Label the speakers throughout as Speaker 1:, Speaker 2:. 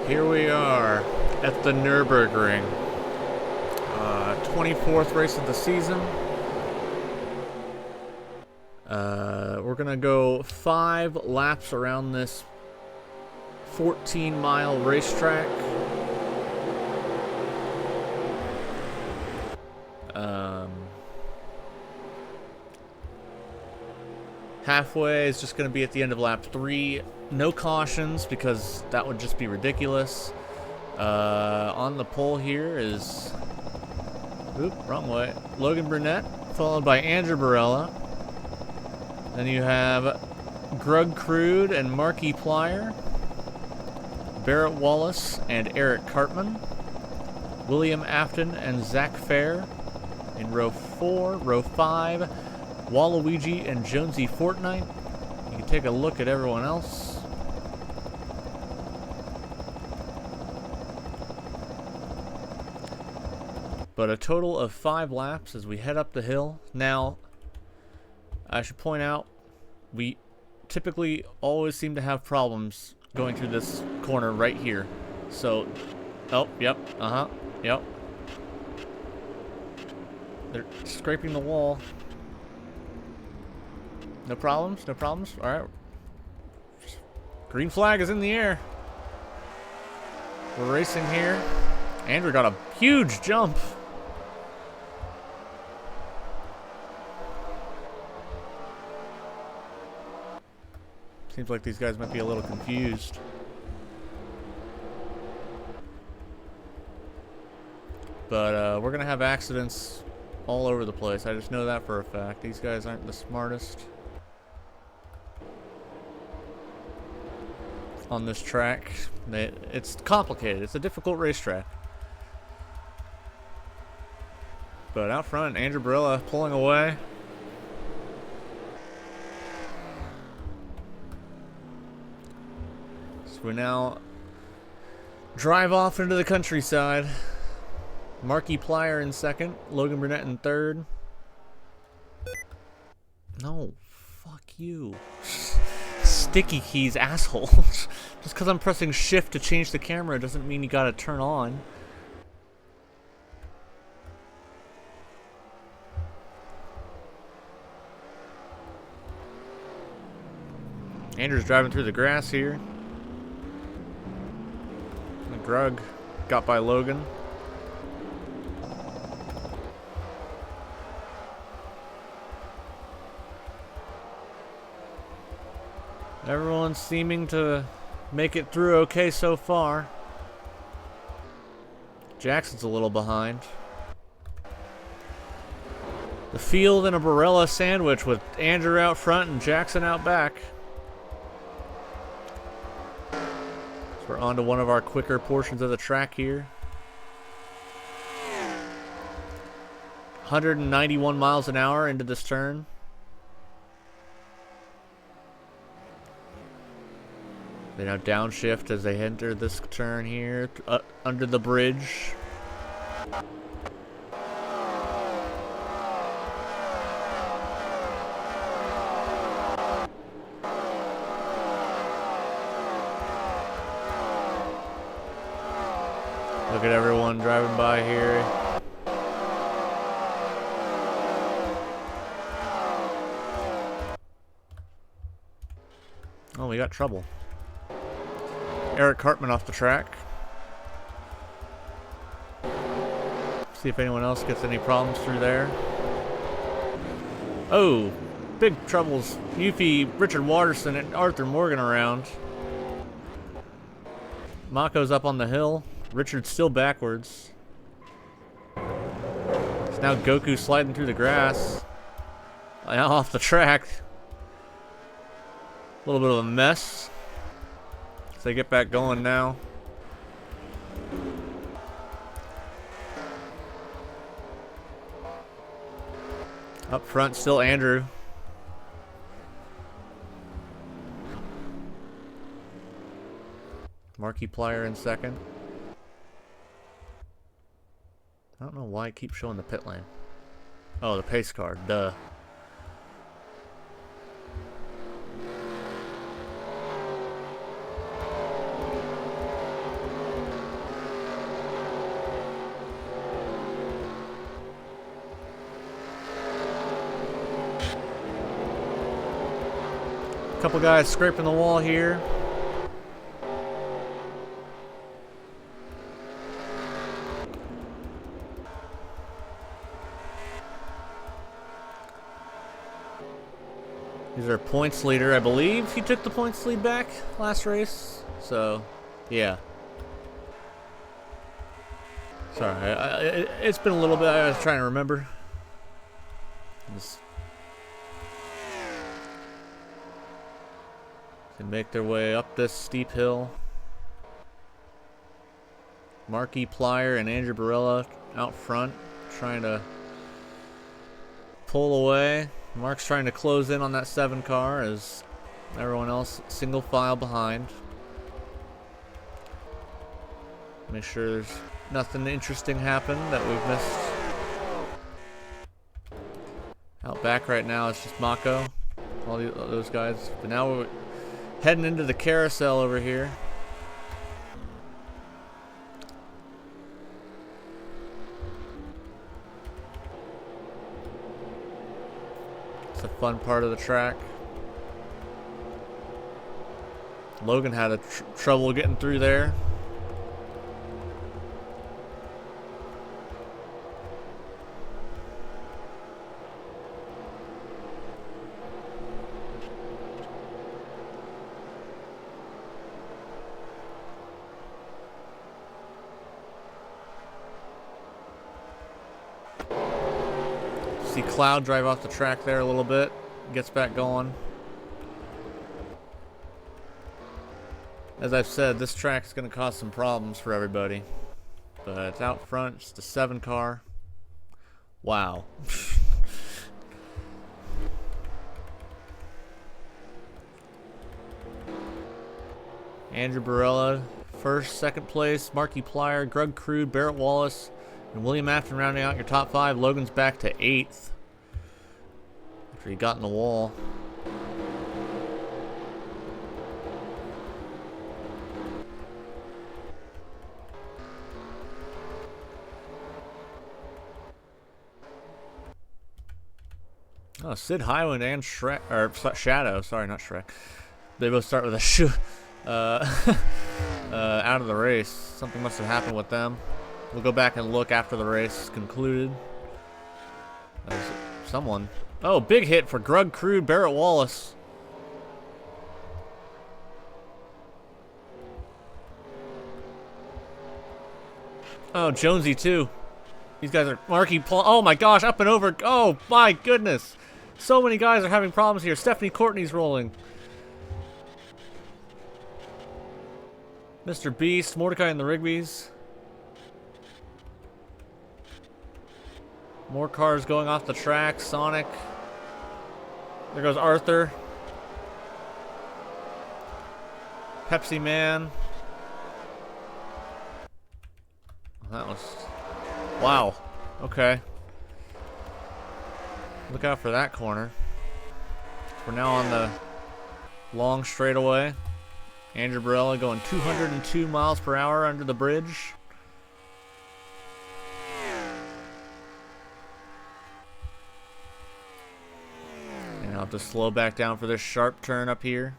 Speaker 1: Here we are at the Nurburgring. 24th race of the season. We're gonna go 5 laps around this 14-mile racetrack. Halfway is just going to be at the end of lap 3. No cautions because that would just be ridiculous. On the pole here is... Oop, wrong way. Logan Burnett, followed by Andrew Barella. Then you have Grug Crude and Marky Plyer. Barrett Wallace and Eric Cartman. William Afton and Zach Fair in row 4. Row 5, Waluigi and Jonesy Fortnite. You can take a look at everyone else. But a total of 5 laps as we head up the hill. Now, I should point out, we typically always seem to have problems going through this corner right here. So, oh, yep, yep. They're scraping the wall. No problems, no problems. All right. Green flag is in the air. We're racing here. Andrew got a huge jump. Seems like these guys might be a little confused. But we're going to have accidents all over the place. I just know that for a fact. These guys aren't the smartest on this track. It's complicated. It's a difficult racetrack. But out front, Andrew Barilla pulling away. So we now drive off into the countryside. Marky Plyer in second, Logan Burnett in third. No, fuck you. Sticky keys, asshole. Just because I'm pressing shift to change the camera doesn't mean you gotta turn on. Andrew's driving through the grass here. Grug got by Logan. Everyone's seeming to make it through okay so far. Jackson's a little behind. The field in a Barella sandwich with Andrew out front and Jackson out back. So we're on to one of our quicker portions of the track here. 191 miles an hour into this turn. They now downshift as they enter this turn here, under the bridge. Look at everyone driving by here. Oh, we got trouble. Eric Cartman off the track. See if anyone else gets any problems through there. Oh, big troubles. Yuffie, Richard Watterson, and Arthur Morgan around. Mako's up on the hill. Richard's still backwards. It's now Goku sliding through the grass. Now off the track. A little bit of a mess. They get back going now. Up front, still Andrew. Marky Plyer in second. I don't know why I keep showing the pit lane. Oh, the pace car, duh. Couple guys scraping the wall here. He's our points leader. I believe he took the points lead back last race. So, yeah. Sorry, it's been a little bit. I was trying to remember. They make their way up this steep hill. Marky Plier and Andrew Barella out front, trying to pull away. Mark's trying to close in on that 7 car as everyone else single file behind. Make sure there's nothing interesting happen that we've missed. Out back right now it's just Mako, all those guys. But now we're heading into the carousel over here. It's a fun part of the track. Logan had trouble getting through there. See Cloud drive off the track there a little bit, gets back going. As I've said, this track's going to cause some problems for everybody. But out front, it's the 7 car. Wow. Andrew Barella, first, second place. Marky Plier, Grug Crude, Barrett Wallace, and William Afton rounding out your top 5. Logan's back to 8th after he got in the wall. Oh, Sid Highwind and Shrek, or Shadow, sorry, not Shrek. They both start with a sh. Out of the race. Something must have happened with them. We'll go back and look after the race is concluded. There's someone. Oh, big hit for Grug Crude, Barrett Wallace. Oh, Jonesy too. These guys are Marky. Oh my gosh, up and over. Oh my goodness. So many guys are having problems here. Stephanie Courtney's rolling. Mr. Beast, Mordecai and the Rigby's. More cars going off the track. Sonic. There goes Arthur. Pepsi Man. That was... Wow. Okay. Look out for that corner. We're now on the long straightaway. Andrew Barella going 202 miles per hour under the bridge. And I'll have to slow back down for this sharp turn up here.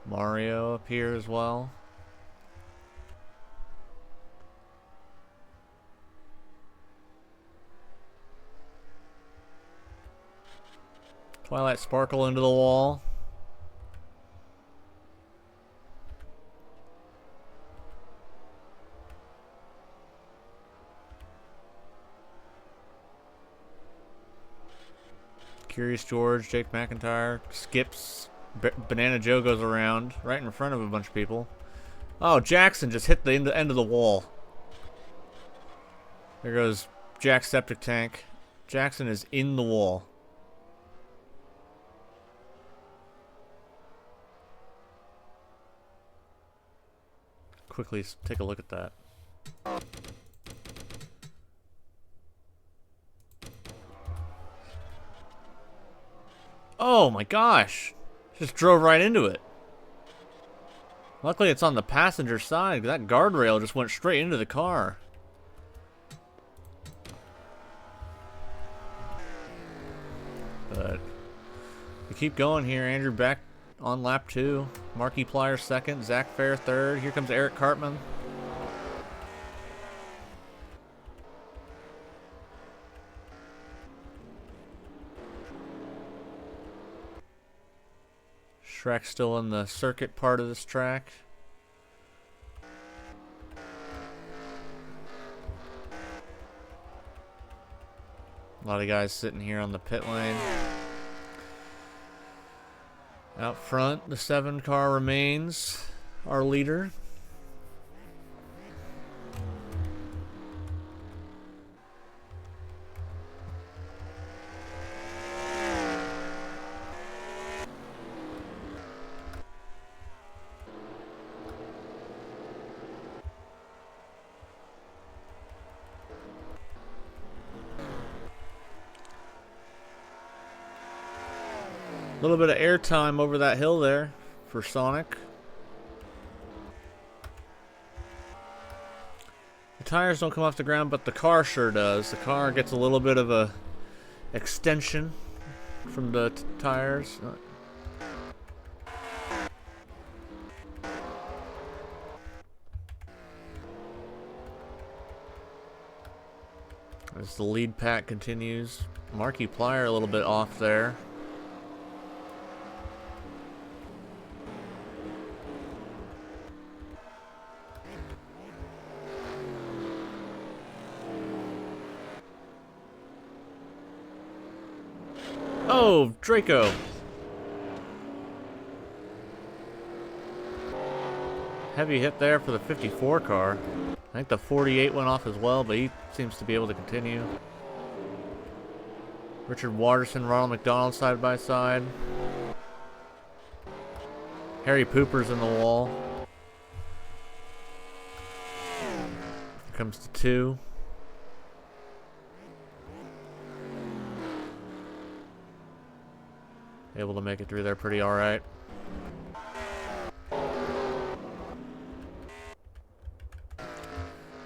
Speaker 1: Mario up here as well. Twilight Sparkle into the wall. Curious George, Jake McIntyre, skips. Banana Joe goes around right in front of a bunch of people. Oh, Jackson just hit the end of the wall. There goes Jack's septic tank. Jackson is in the wall. Quickly take a look at that. Oh my gosh. Just drove right into it. Luckily it's on the passenger side. That guardrail just went straight into the car. But we keep going here. Andrew back on lap 2. Marky Plier second. Zach Fair third. Here comes Eric Cartman. Shrek's still in the circuit part of this track. A lot of guys sitting here on the pit lane. Out front, the 7 car remains our leader. A little bit of air time over that hill there for Sonic. The tires don't come off the ground, but the car sure does. The car gets a little bit of a extension from the tires. As the lead pack continues, Marky Plier a little bit off there. Oh, Draco. Heavy hit there for the 54 car. I think the 48 went off as well, but he seems to be able to continue. Richard Watterson, Ronald McDonald side by side. Harry Pooper's in the wall. Here comes the 2. Able to make it through there pretty alright.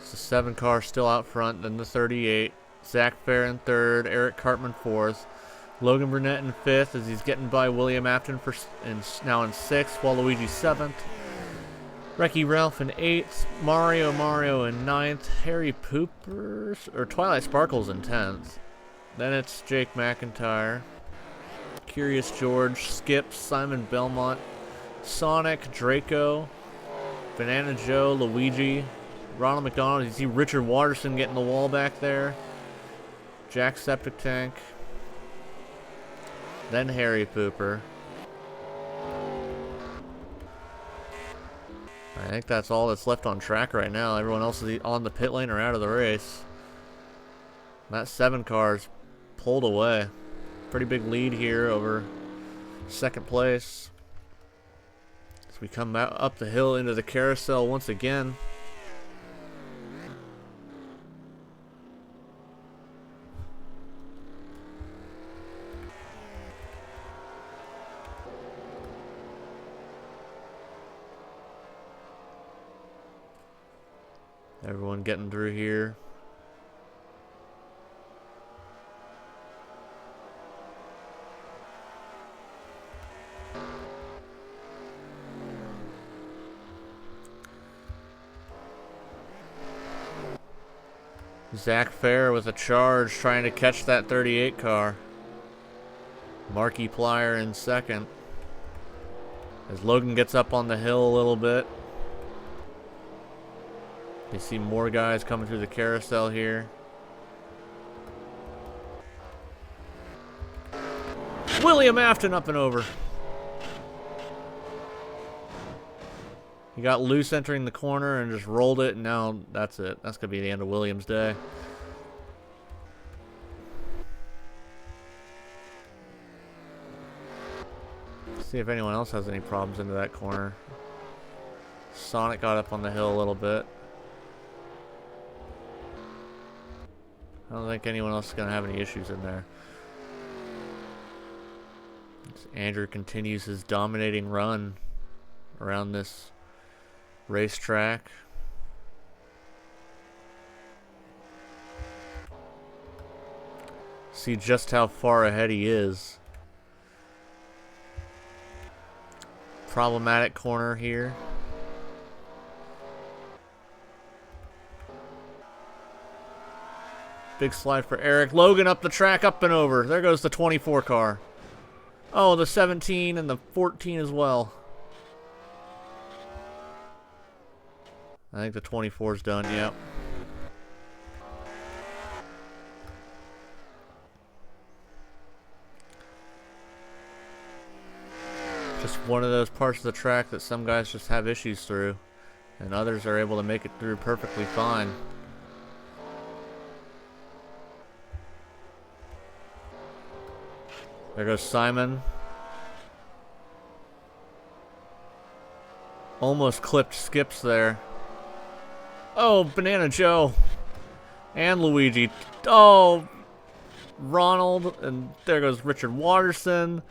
Speaker 1: It's the 7 car still out front, then the 38. Zach Fair in 3rd, Eric Cartman 4th. Logan Burnett in 5th as he's getting by William Afton now in 6th, Waluigi 7th. Recky Ralph in 8th, Mario in 9th, Harry Poopers, or Twilight Sparkles in 10th. Then it's Jake McIntyre. Curious George, Skip, Simon Belmont, Sonic, Draco, Banana Joe, Luigi, Ronald McDonald. You see Richard Watterson getting the wall back there. Jack Septic Tank. Then Harry Pooper. I think that's all that's left on track right now. Everyone else is on the pit lane or out of the race. That 7 car's pulled away. Pretty big lead here over 2nd place. As we come up the hill into the carousel once again. Everyone getting through here. Zach Fair with a charge trying to catch that 38 car. Marky Plier in 2nd. As Logan gets up on the hill a little bit. You see more guys coming through the carousel here. William Afton up and over. He got loose entering the corner and just rolled it, and now that's it. That's going to be the end of Williams' day. See if anyone else has any problems into that corner. Sonic got up on the hill a little bit. I don't think anyone else is going to have any issues in there. Andrew continues his dominating run around this racetrack. See just how far ahead he is. Problematic corner here. Big slide for Eric. Logan up the track, up and over. There goes the 24 car. Oh, the 17 and the 14 as well. I think the 24's done, yep. Just one of those parts of the track that some guys just have issues through, and others are able to make it through perfectly fine. There goes Simon. Almost clipped Skips there. Oh, Banana Joe. And Luigi. Oh, Ronald. And there goes Richard Watterson.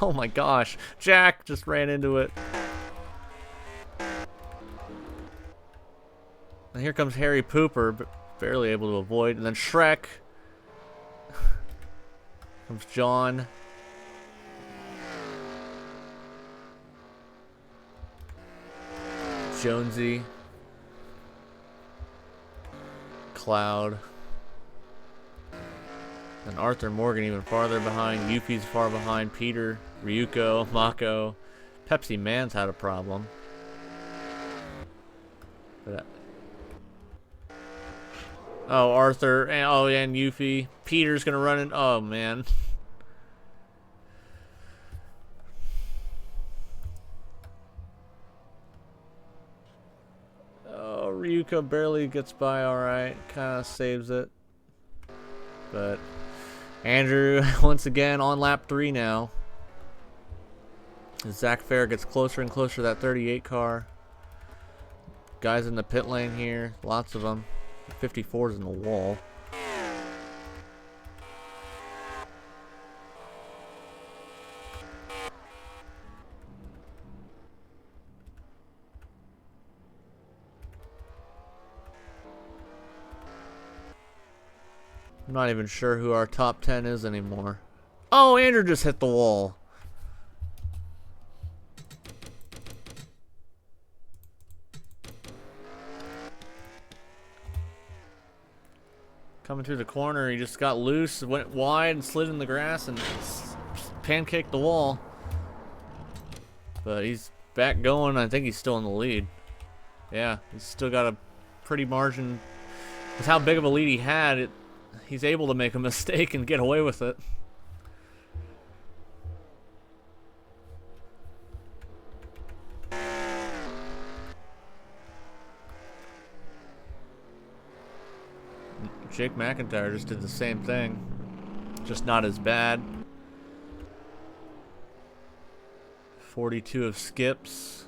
Speaker 1: Oh my gosh. Jack just ran into it. And here comes Harry Pooper, but barely able to avoid. And then Shrek. Comes John. Jonesy. Cloud. And Arthur Morgan even farther behind. Yuffie's far behind. Peter, Ryuko, Mako. Pepsi Man's had a problem. But, oh, Arthur. And Yuffie. Peter's gonna run in. Oh, man. Oh, Ryuko barely gets by alright. Kind of saves it. But Andrew, once again, on lap 3 now. Zach Fair gets closer and closer to that 38 car. Guys in the pit lane here. Lots of them. 54's in the wall. I'm not even sure who our top 10 is anymore. Oh, Andrew just hit the wall. Coming through the corner, he just got loose, went wide, and slid in the grass, and pancaked the wall. But he's back going. I think he's still in the lead. Yeah, he's still got a pretty margin. With how big of a lead he had, he's able to make a mistake and get away with it. Jake McIntyre just did the same thing, just not as bad. 42 of Skips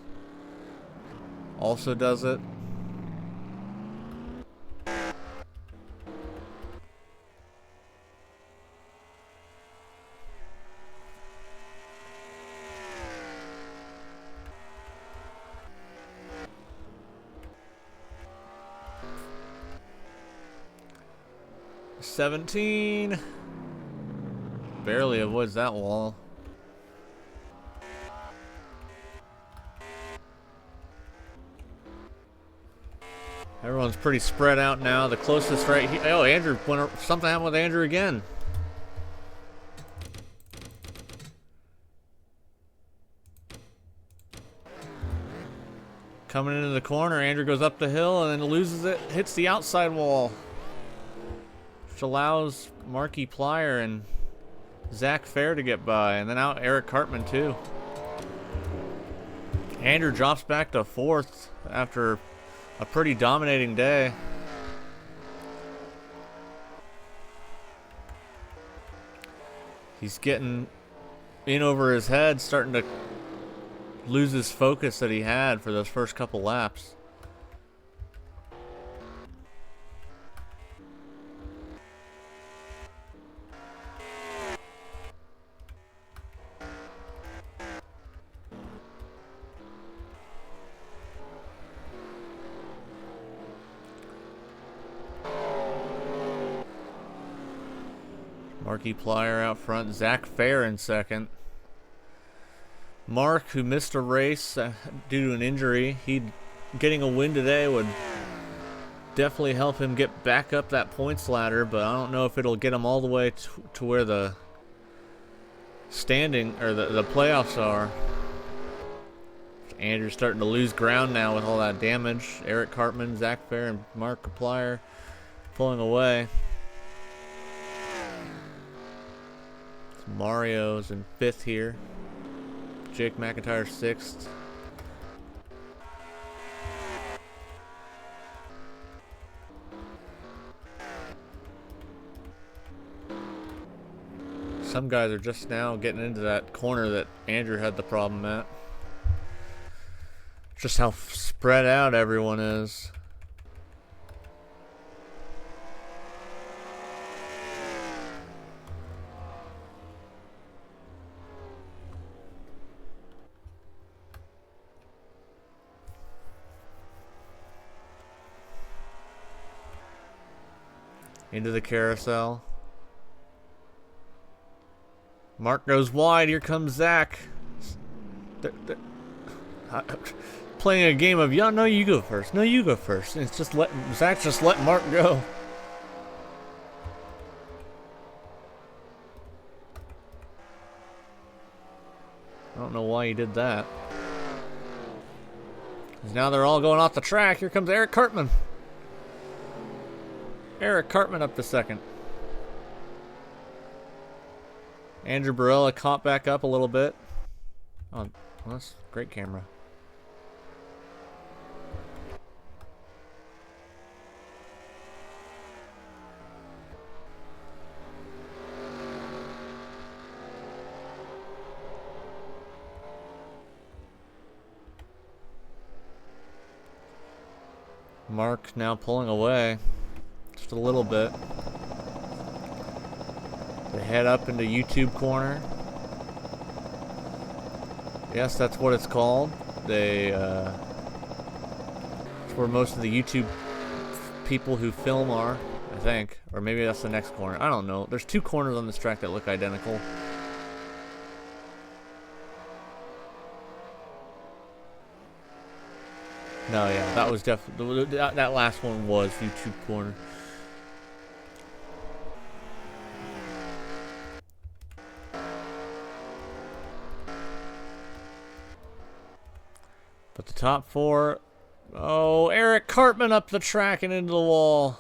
Speaker 1: also does it. $17 barely avoids that wall. Everyone's pretty spread out now. The closest right here. Oh, Andrew went. Something happened with Andrew again. Coming into the corner, Andrew goes up the hill and then loses it. Hits the outside wall, which allows Marky Plyer and Zach Fair to get by, and then out Eric Cartman too. Andrew drops back to 4th after a pretty dominating day. He's getting in over his head, starting to lose his focus that he had for those first couple laps. Markiplier out front. Zach Fair in second. Mark, who missed a race due to an injury, getting a win today would definitely help him get back up that points ladder, but I don't know if it'll get him all the way to where the standing or the playoffs are. Andrew's starting to lose ground now with all that damage. Eric Cartman, Zach Fair, and Markiplier pulling away. Mario's in 5th here. Jake McIntyre 6th. Some guys are just now getting into that corner that Andrew had the problem at. Just how spread out everyone is. Into the carousel. Mark goes wide. Here comes Zach. Playing a game of, yeah, no, you go first. No, you go first. And it's just Zach just let Mark go. I don't know why he did that. 'Cause now they're all going off the track. Here comes Eric Cartman. Eric Cartman up to second. Andrew Barella caught back up a little bit. Oh, well, that's great camera. Mark now pulling away. Just a little bit. They head up into YouTube corner. Yes, that's what it's called. It's where most of the YouTube people who film are, I think. Or maybe that's the next corner. I don't know. There's 2 corners on this track that look identical. No, yeah, that was definitely, that last one was YouTube corner. But the top 4, oh, Eric Cartman up the track and into the wall.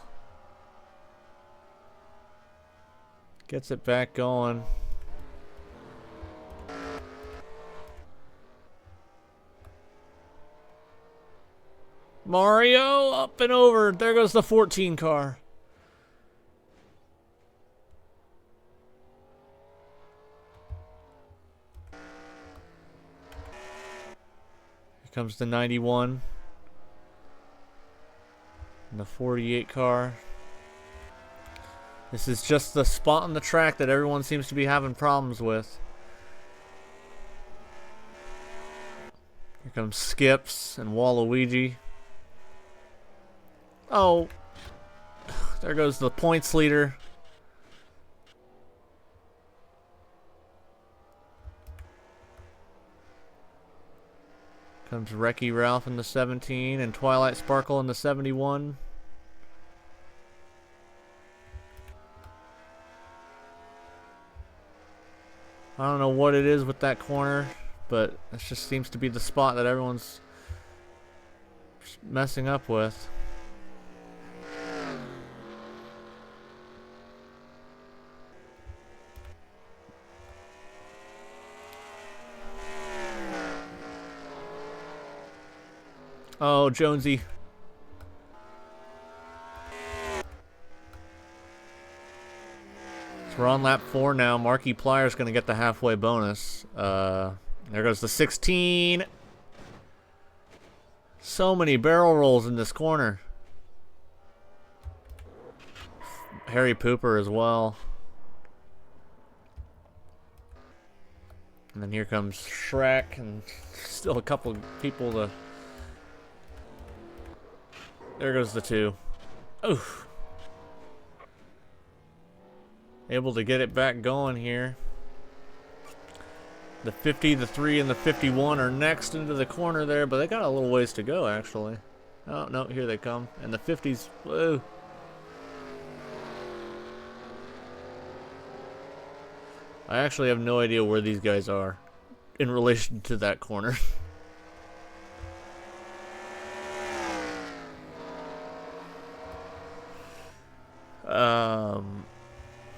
Speaker 1: Gets it back going. Mario up and over. There goes the 14 car. Here comes the 91. And the 48 car. This is just the spot on the track that everyone seems to be having problems with. Here comes Skips and Waluigi. Oh, there goes the points leader. Comes Wrecky Ralph in the 17 and Twilight Sparkle in the 71. I don't know what it is with that corner, but it just seems to be the spot that everyone's messing up with. Oh, Jonesy. So we're on lap 4 now. Markiplier's going to get the halfway bonus. There goes the 16. So many barrel rolls in this corner. Harry Pooper as well. And then here comes Shrek and still a couple people to... There goes the 2. Oof. able to get it back going here. The 50, the 3, and the 51 are next into the corner there, but they got a little ways to go, actually. Oh, no, here they come. And the 50s, whoa. I actually have no idea where these guys are in relation to that corner.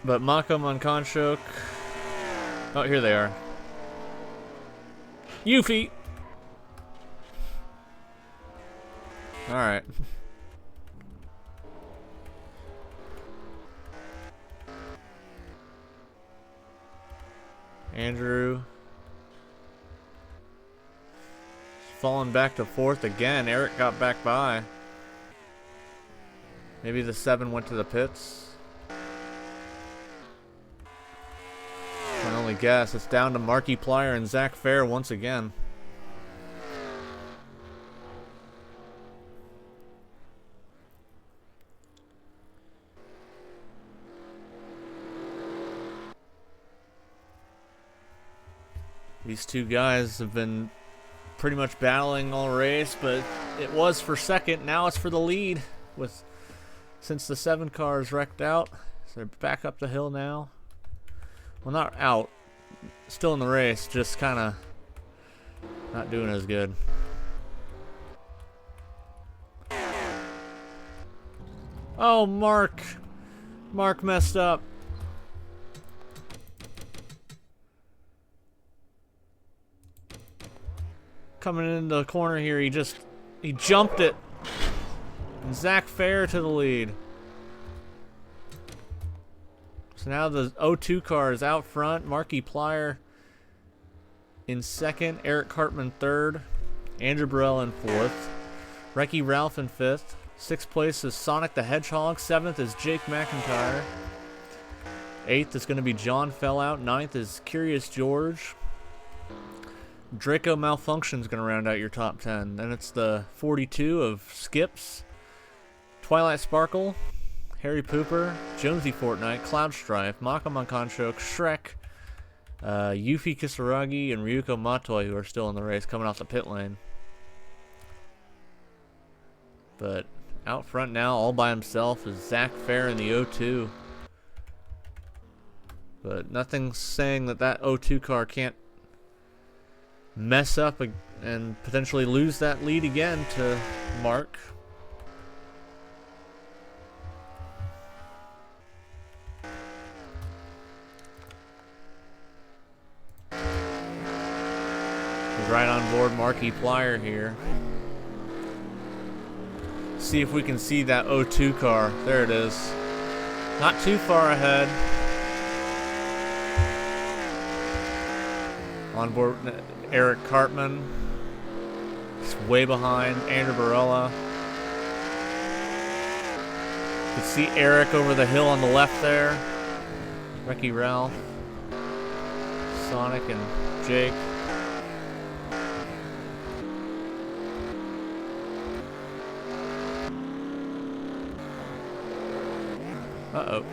Speaker 1: But Mako Mankanchuk. Oh, here they are. Yuffie! Alright. Andrew. Falling back to 4th again. Eric got back by. Maybe the 7 went to the pits. I can only guess. It's down to Markiplier and Zach Fair once again. These two guys have been pretty much battling all race, but it was for second. Now it's for the lead since the 7 car is wrecked out. So they're back up the hill now. Well, not out. Still in the race, just kind of not doing as good. Oh, Mark. Mark messed up. Coming into the corner here, he jumped it. And Zach Fair to the lead. So now the 02 car is out front. Markiplier in 2nd. Eric Hartman 3rd. Andrew Burrell in 4th. Recky Ralph in 5th. 6th place is Sonic the Hedgehog. 7th is Jake McIntyre. 8th is going to be John Fellout. 9th is Curious George. Draco Malfunction's going to round out your top 10. Then it's the 42 of Skips. Twilight Sparkle. Harry Pooper, Jonesy Fortnite, Cloud Strife, Mako Mankanchuk, Shrek, Yuffie Kisaragi, and Ryuko Matoi, who are still in the race, coming off the pit lane. But out front now, all by himself, is Zach Fair in the 02. But nothing's saying that 02 car can't mess up and potentially lose that lead again to Mark. Right on board Markiplier here. See if we can see that 02 car. There it is. Not too far ahead. On board Eric Cartman. He's way behind Andrew Barella. You can see Eric over the hill on the left there. Recky Ralph. Sonic and Jake. Uh-oh.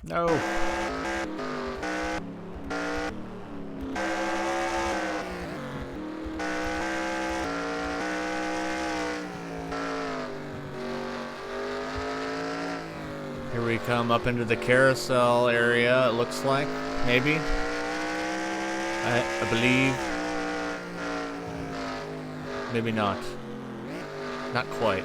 Speaker 1: No. Here we come up into the carousel area, it looks like. Maybe. I believe. Maybe not. Not quite.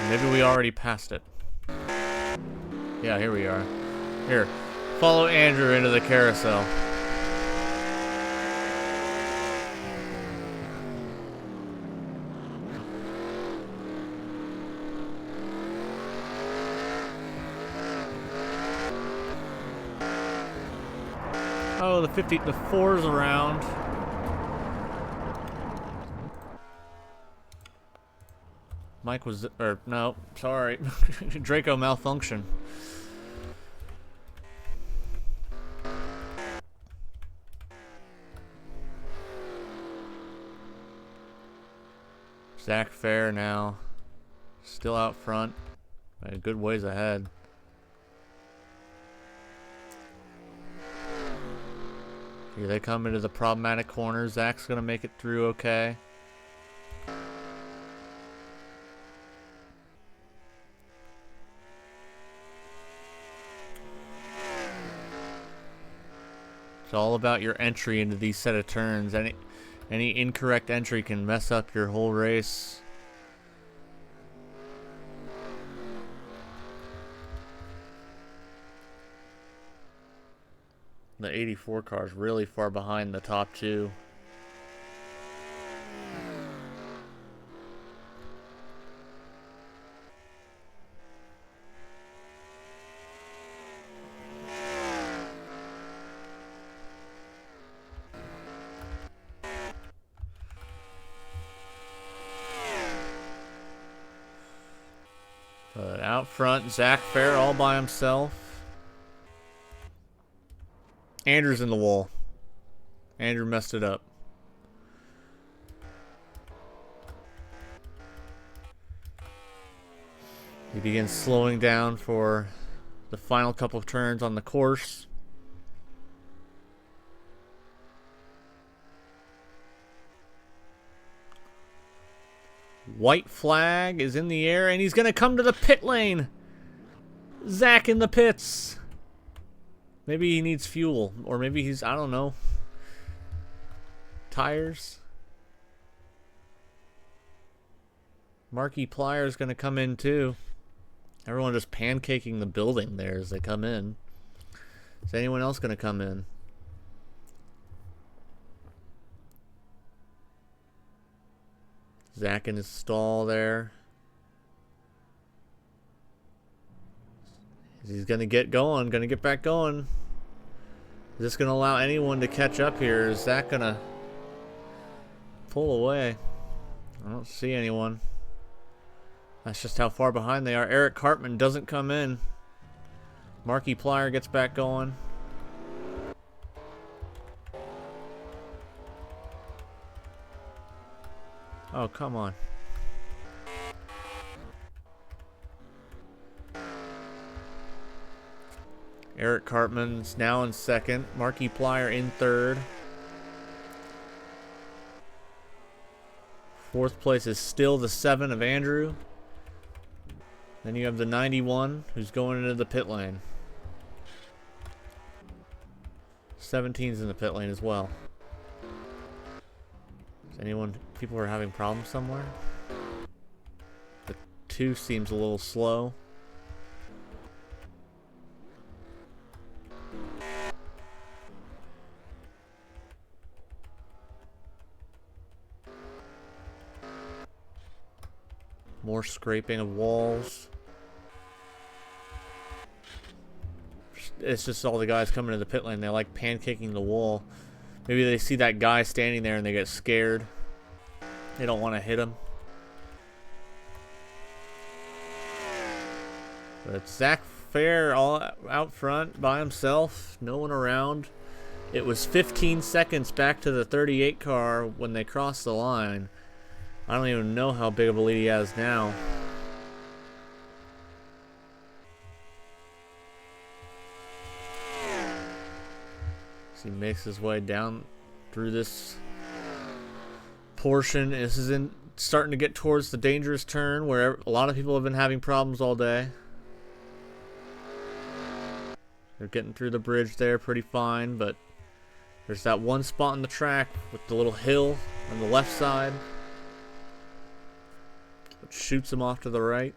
Speaker 1: Maybe we already passed it. Yeah, here we are. Here, follow Andrew into the carousel. the 4's around. Mike was, or no, sorry, Draco malfunction. Zach Fair now, still out front, a good ways ahead. Here they come into the problematic corner. Zach's gonna make it through okay. It's all about your entry into these set of turns. Any incorrect entry can mess up your whole race. The 84 car is really far behind the top two. But out front, Zach Fair all by himself. Andrew's in the wall. Andrew messed it up. He begins slowing down for the final couple of turns on the course. White flag is in the air, and he's going to come to the pit lane. Zach in the pits. Maybe he needs fuel, or maybe he's, I don't know, tires. Marky Pliers going to come in too. Everyone just pancaking the building there as they come in. Is anyone else going to come in? Zach in his stall there. He's going to get going, going to get back going. Is this going to allow anyone to catch up here? Is Zach going to pull away? I don't see anyone. That's just how far behind they are. Eric Cartman doesn't come in. Marky Plier gets back going. Oh, come on. Eric Cartman's now in second. Marky Plier in third. Fourth place is still the 7 of Andrew. Then you have the 91 who's going into the pit lane. 17's in the pit lane as well. Is anyone, people are having problems somewhere? The 2 seems a little slow. More scraping of walls. It's just all the guys coming to the pit lane. They like pancaking the wall. Maybe they see that guy standing there and they get scared. They don't want to hit him. But it's Zach Fair all out front by himself. No one around. It was 15 seconds back to the 38 car when they crossed the line. I don't even know how big of a lead he has now. As he makes his way down through this portion. This is starting to get towards the dangerous turn where a lot of people have been having problems all day. They're getting through the bridge there pretty fine, but there's that one spot on the track with the little hill on the left side, which shoots him off to the right.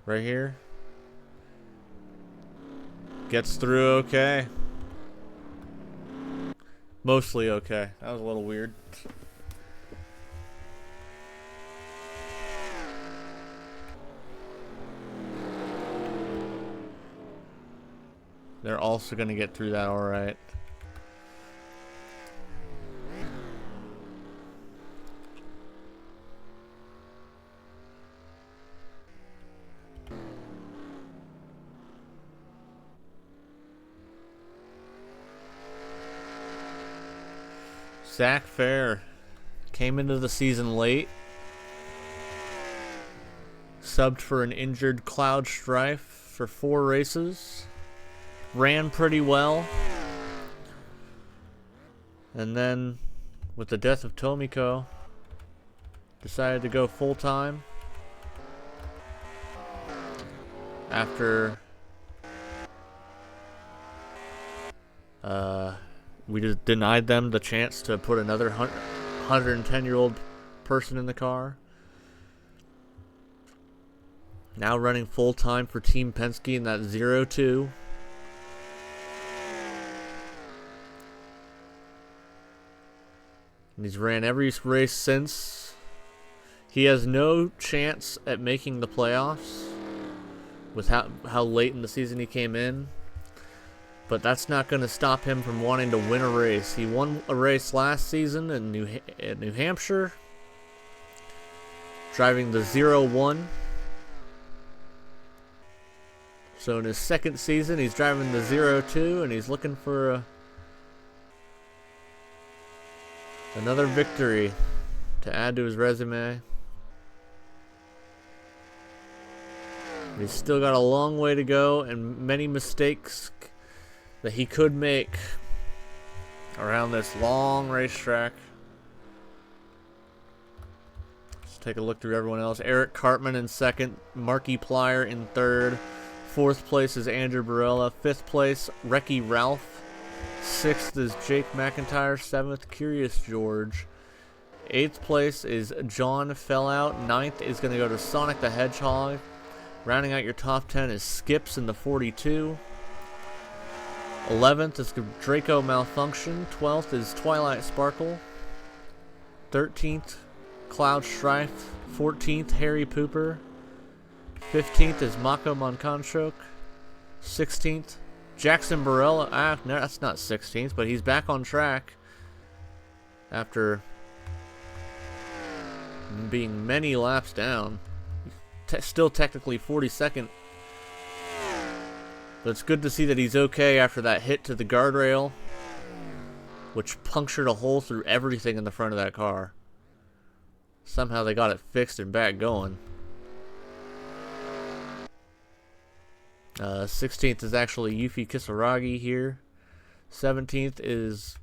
Speaker 1: Right here. Gets through okay. Mostly okay. That was a little weird. They're also going to get through that all right. Zach Fair came into the season late. Subbed for an injured Cloud Strife for 4 races. Ran pretty well. And then, with the death of Tomiko, decided to go full-time. After we just denied them the chance to put another 110-year-old person in the car. Now running full-time for Team Penske in that 0-2. And he's ran every race since. He has no chance at making the playoffs with how late in the season he came in. But that's not going to stop him from wanting to win a race. He won a race last season in New Hampshire, driving the 0-1. So in his second season, he's driving the 0-2, and he's looking for another victory to add to his resume. He's still got a long way to go and many mistakes that he could make around this long racetrack. Let's take a look through everyone else. Eric Cartman in second, Marky Plyer in third. Fourth place is Andrew Barella. Fifth place, Recce Ralph. Sixth is Jake McIntyre. Seventh, Curious George. Eighth place is John Fellout. Ninth is going to go to Sonic the Hedgehog. Rounding out your top 10 is Skips in the 42. 11th is Draco Malfunction. 12th is Twilight Sparkle. 13th, Cloud Strife. 14th, Harry Pooper. 15th is Mako Monkanchok. 16th, Jackson Barella. No, that's not 16th, but he's back on track after being many laps down. Still technically 42nd. But it's good to see that he's okay after that hit to the guardrail, which punctured a hole through everything in the front of that car. Somehow they got it fixed and back going. 16th is actually Yuffie Kisaragi here. 17th is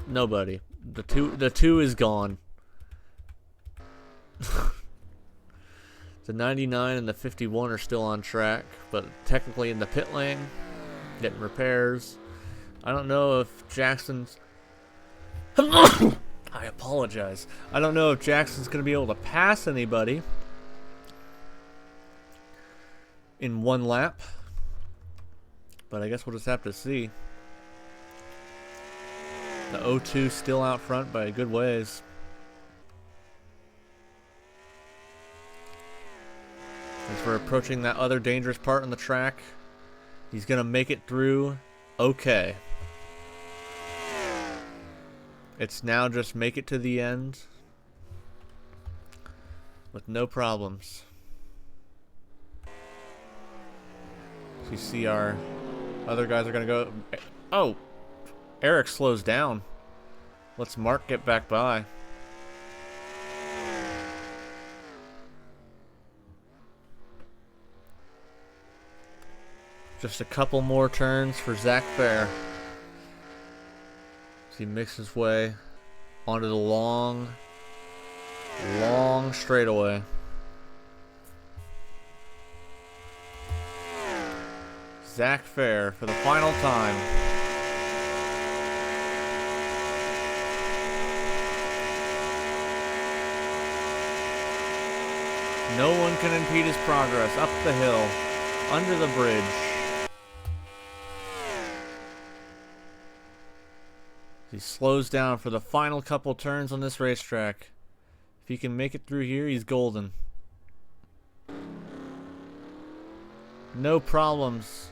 Speaker 1: nobody. The two is gone. The 99 and the 51 are still on track, but technically in the pit lane, getting repairs. I don't know if Jackson's... I apologize. I don't know if Jackson's going to be able to pass anybody in one lap, but I guess we'll just have to see. The 0-2 still out front by a good ways. As we're approaching that other dangerous part on the track, he's going to make it through okay. It's now just make it to the end with no problems. So you see our other guys are going to go... Oh! Eric slows down. Let's Mark get back by. Just a couple more turns for Zach Fair as he makes his way onto the long straightaway. Zach Fair for the final time. No one can impede his progress up the hill, under the bridge. He slows down for the final couple turns on this racetrack. If he can make it through here, he's golden. No problems.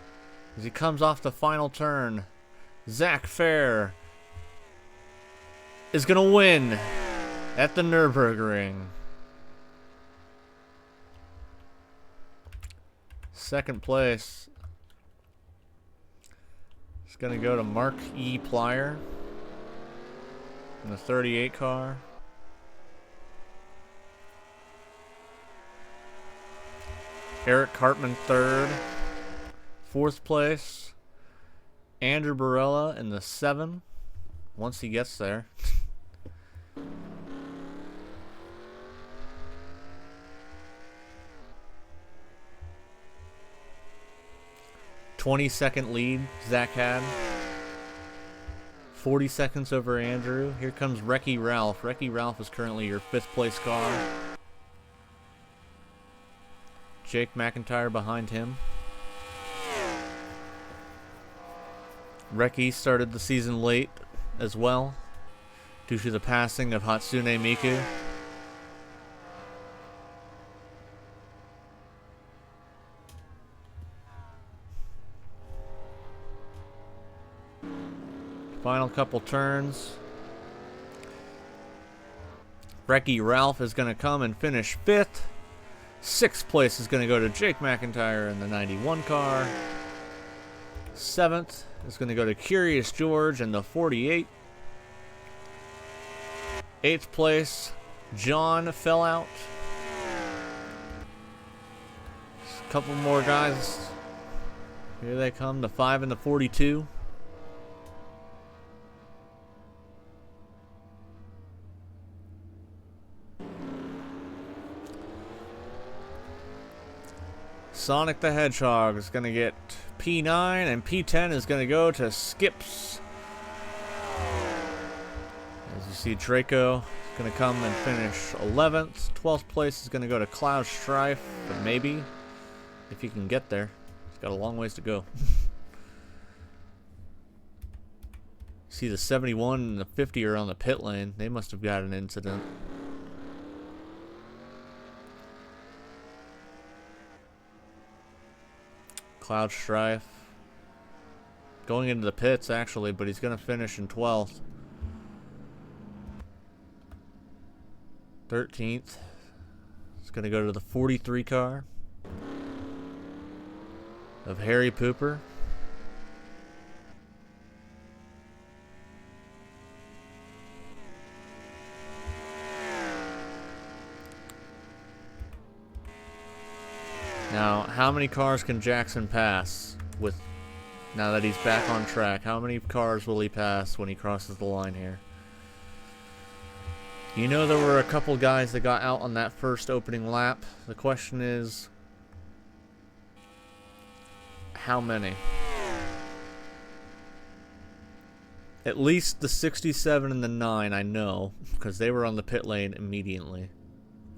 Speaker 1: As he comes off the final turn, Zach Fair is going to win at the Nurburgring. Second place is going to go to Mark E. Plyer in the 38 car. Eric Hartman third. Fourth place, Andrew Barella in the 7, once he gets there. 20-second lead Zach had. 40 seconds over Andrew. Here comes Recce Ralph. Recce Ralph is currently your 5th place car. Jake McIntyre behind him. Recce started the season late as well, due to the passing of Hatsune Miku. Final couple turns. Recce Ralph is going to come and finish 5th. 6th place is going to go to Jake McIntyre in the 91 car. 7th is going to go to Curious George in the 48. 8th place, John fell out. A couple more guys. Here they come, the 5 and the 42. Sonic the Hedgehog is going to get P9, and P10 is going to go to Skips. As you see, Draco is going to come and finish 11th. 12th place is going to go to Cloud Strife, but maybe, if he can get there. He's got a long ways to go. See, the 71 and the 50 are on the pit lane. They must have got an incident. Cloud Strife going into the pits actually, but he's going to finish in 12th. 13th. It's going to go to the 43 car of Harry Pooper. Now, how many cars can Jackson pass with now that he's back on track? How many cars will he pass when he crosses the line here? You know, there were a couple guys that got out on that first opening lap. The question is, how many? At least the 67 and the 9, I know, because they were on the pit lane immediately.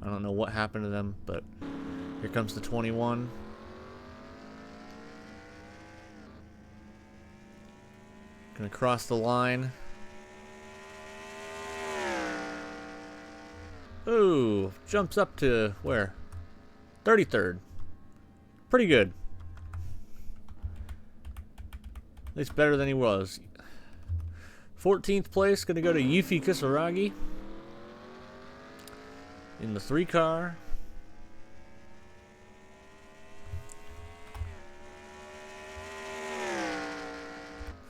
Speaker 1: I don't know what happened to them, but here comes the 21. Gonna cross the line. Ooh, jumps up to where? 33rd. Pretty good. At least better than he was. 14th place, gonna go to Yuffie Kisaragi in the 3 car.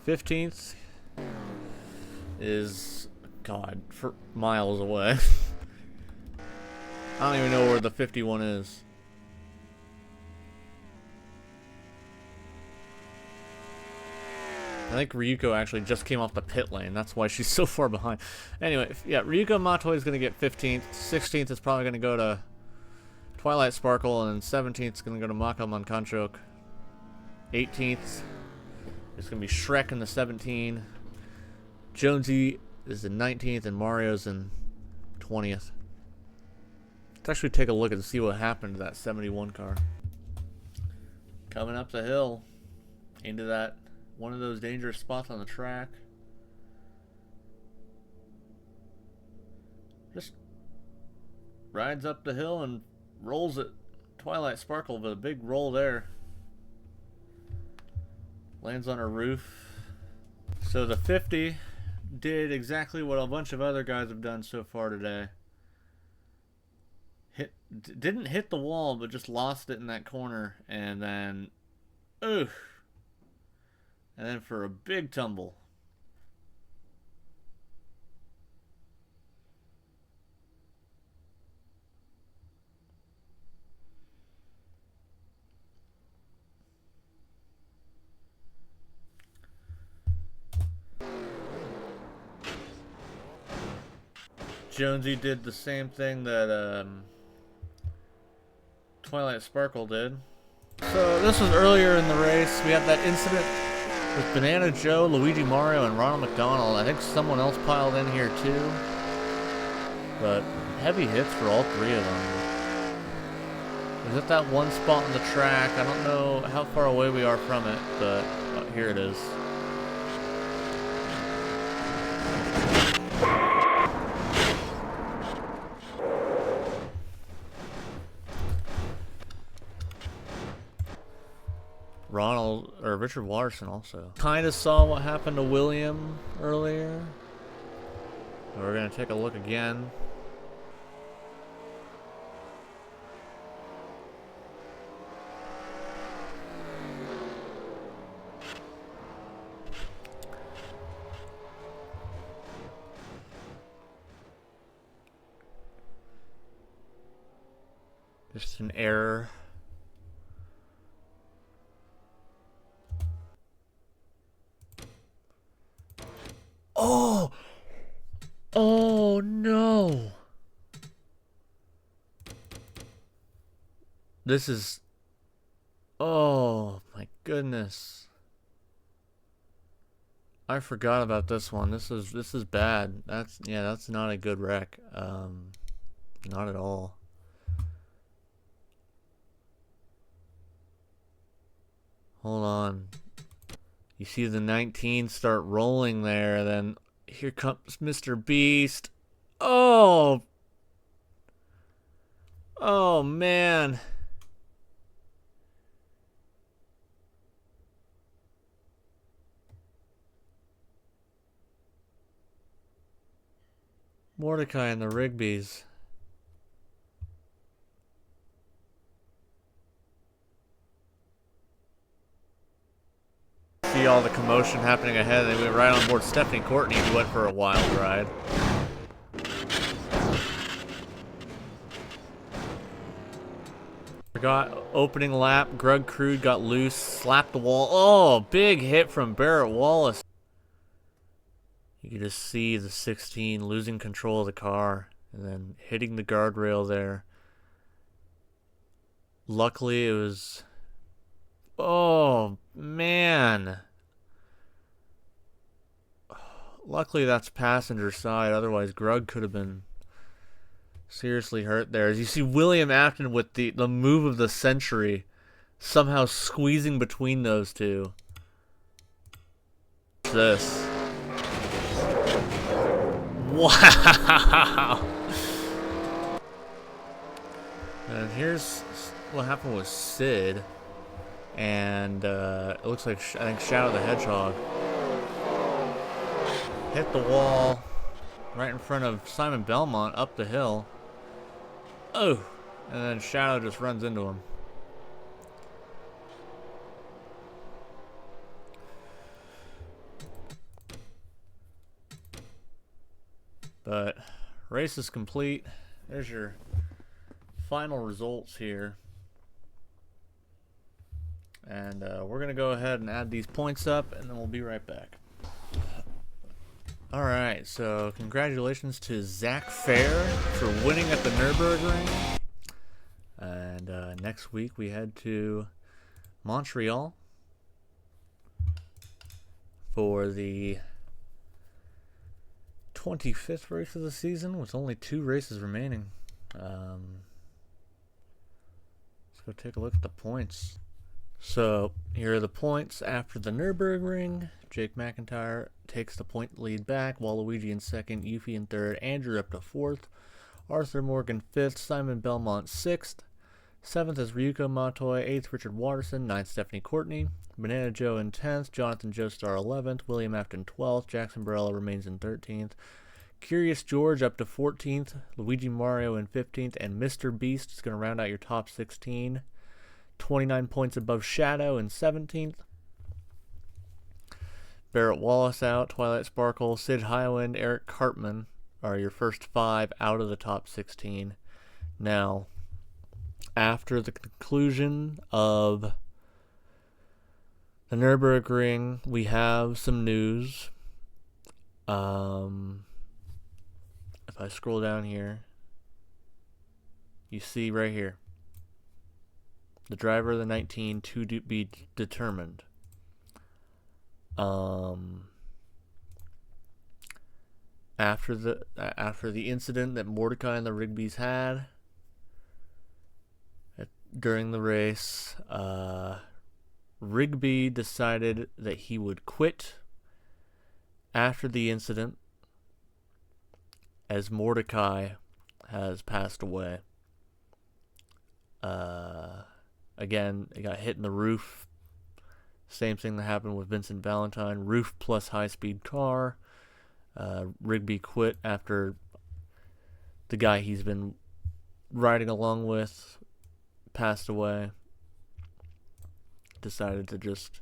Speaker 1: 15th is, God, for miles away. I don't even know where the 51 is. I think Ryuko actually just came off the pit lane. That's why she's so far behind. Anyway, yeah, Ryuko Matoi is going to get 15th. 16th is probably going to go to Twilight Sparkle, and then 17th is going to go to Mako Mankanchok. 18th is going to be Shrek in the 17. Jonesy is in 19th, and Mario's in 20th. Let's actually take a look and see what happened to that 71 car. Coming up the hill into that one of those dangerous spots on the track. Just rides up the hill and rolls it. Twilight Sparkle with a big roll there. Lands on a roof. So the 50 did exactly what a bunch of other guys have done so far today. Didn't hit the wall, but just lost it in that corner, and then, oof, and then for a big tumble. Jonesy did the same thing that Twilight Sparkle did. So this was earlier in the race. We had that incident with Banana Joe, Luigi Mario, and Ronald McDonald. I think someone else piled in here too. But heavy hits for all three of them. It was at that one spot on the track. I don't know how far away we are from it, but here it is. Ronald, or Richard Watterson also. Kind of saw what happened to William earlier. We're going to take a look again. Just an error. Oh! Oh no! This is... Oh my goodness. I forgot about this one. This is bad. That's not a good wreck. Not at all. Hold on. You see the 19 start rolling there, then here comes Mr. Beast. Oh! Oh, man. Mordecai and the Rigby's. See all the commotion happening ahead, and we went right on board Stephanie Courtney, who went for a wild ride. Forgot opening lap, Grug Crude got loose, slapped the wall. Oh, big hit from Barrett Wallace. You could just see the 16 losing control of the car and then hitting the guardrail there. Luckily, it was... Oh, man. Luckily, that's passenger side. Otherwise, Grug could have been seriously hurt there. As you see William Afton with the move of the century, somehow squeezing between those two. This. Wow. And here's what happened with Sid. And it looks like, I think, Shadow the Hedgehog hit the wall right in front of Simon Belmont up the hill. Oh! And then Shadow just runs into him. But race is complete. There's your final results here. And we're going to go ahead and add these points up, and then we'll be right back. Alright, so congratulations to Zach Fair for winning at the Nurburgring. And next week we head to Montreal for the 25th race of the season with only 2 races remaining. Let's go take a look at the points. So here are the points after the Nurburgring. Jake McIntyre takes the point lead back, Waluigi in second, Yuffie in third, Andrew up to fourth, Arthur Morgan fifth, Simon Belmont sixth, 7th is Ryuko Matoy. 8th, Richard Watterson. 9th, Stephanie Courtney. Banana Joe in 10th. Jonathan Joestar 11th. William Afton 12th. Jackson Barella remains in 13th. Curious George up to 14th. Luigi Mario in 15th. And Mr. Beast is going to round out your top 16. 29 points above Shadow in 17th. Barrett Wallace out. Twilight Sparkle. Sid Highland. Eric Cartman are your first 5 out of the top 16. Now, after the conclusion of the Nurburgring, we have some news. If I scroll down here, you see right here, the driver of the 19 to be determined. After the incident that Mordecai and the Rigbys had during the race, Rigby decided that he would quit after the incident, as Mordecai has passed away. Again, it got hit in the roof. Same thing that happened with Vincent Valentine. Roof plus high-speed car. Rigby quit after the guy he's been riding along with passed away. Decided to just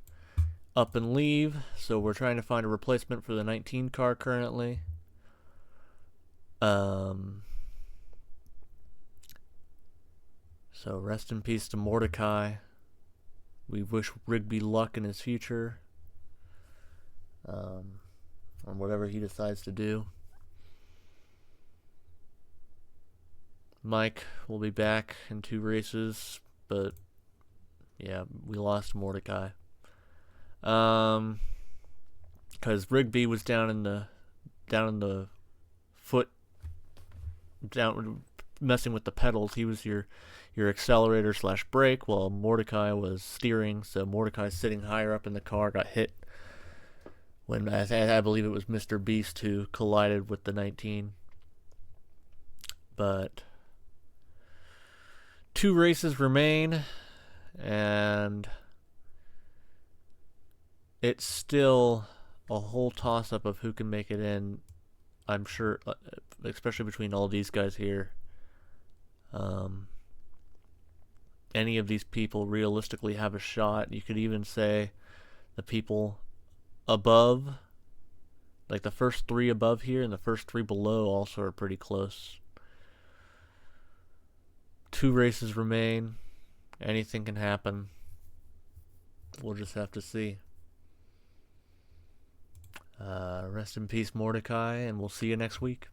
Speaker 1: up and leave. So we're trying to find a replacement for the 19 car currently. So rest in peace to Mordecai. We wish Rigby luck in his future. On whatever he decides to do. Mike will be back in 2 races, but yeah, we lost Mordecai. Because Rigby was down in the foot, down messing with the pedals. He was your accelerator / brake, while Mordecai was steering. So Mordecai, sitting higher up in the car, got hit when I believe it was Mr. Beast who collided with the 19. But 2 races remain, and it's still a whole toss-up of who can make it in. I'm sure, especially between all these guys here. Any of these people realistically have a shot. You could even say the people above, like the first 3 above here and the first 3 below, also are pretty close. 2 races remain. Anything can happen. We'll just have to see. Rest in peace, Mordecai, and we'll see you next week.